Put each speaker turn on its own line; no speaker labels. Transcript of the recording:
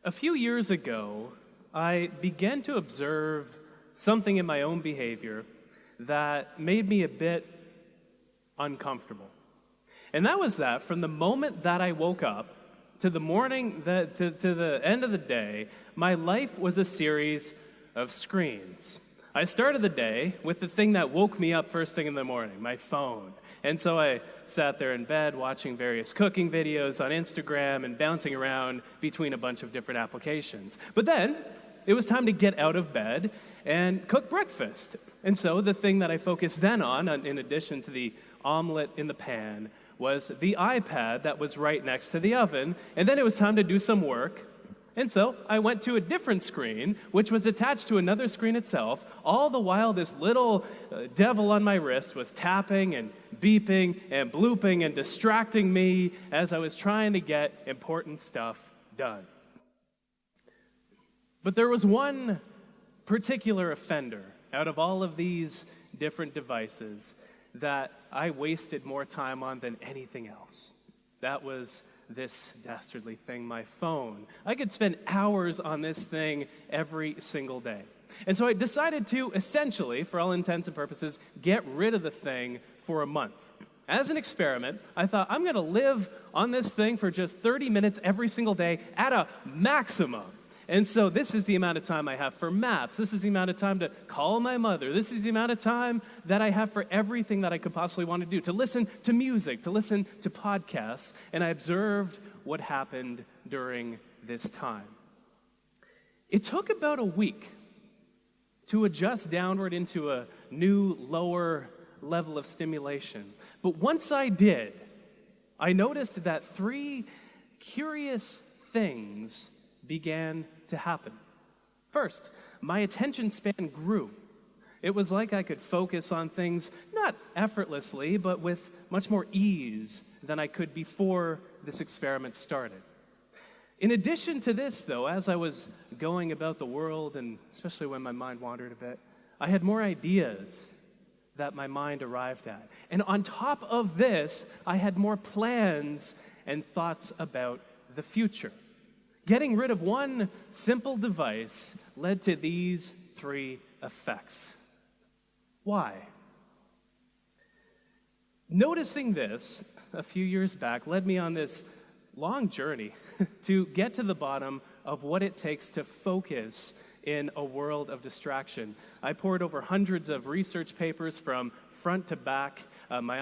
A few years ago, I began to observe something in my own behavior that made me a bit uncomfortable. And that was that from the moment that I woke up to the morning, to the end of the day, my life was a series of screens. I started the day with the thing that woke me up first thing in the morning, my phone. And so I sat there in bed watching various cooking videos on Instagram and bouncing around between a bunch of different applications. But then it was time to get out of bed and cook breakfast. And so the thing that I focused then on, in addition to the omelet in the pan, was the iPad that was right next to the oven. And then it was time to do some work. And so I went to a different screen, which was attached to another screen itself, all the while this little devil on my wrist was tapping and beeping and blooping and distracting me as I was trying to get important stuff done. But there was one particular offender out of all of these different devices that I wasted more time on than anything else. That was this dastardly thing, my phone. I could spend hours on this thing every single day. And so I decided to essentially, for all intents and purposes, get rid of the thing for a month. As an experiment, I thought I'm going to live on this thing for just 30 minutes every single day at a maximum. And so this is the amount of time I have for maps. This is the amount of time to call my mother. This is the amount of time that I have for everything that I could possibly want to do, to listen to music, to listen to podcasts. And I observed what happened during this time. It took about a week to adjust downward into a new, lower level of stimulation. But once I did, I noticed that three curious things began to happen. First, my attention span grew. It was like I could focus on things not effortlessly, but with much more ease than I could before this experiment started. In addition to this, though, as I was going about the world, and especially when my mind wandered a bit, I had more ideas that my mind arrived at. And on top of this, I had more plans and thoughts about the future. Getting rid of one simple device led to these three effects. Why? Noticing this a few years back led me on this long journey to get to the bottom of what it takes to focus in a world of distraction. I poured over hundreds of research papers from front to back. My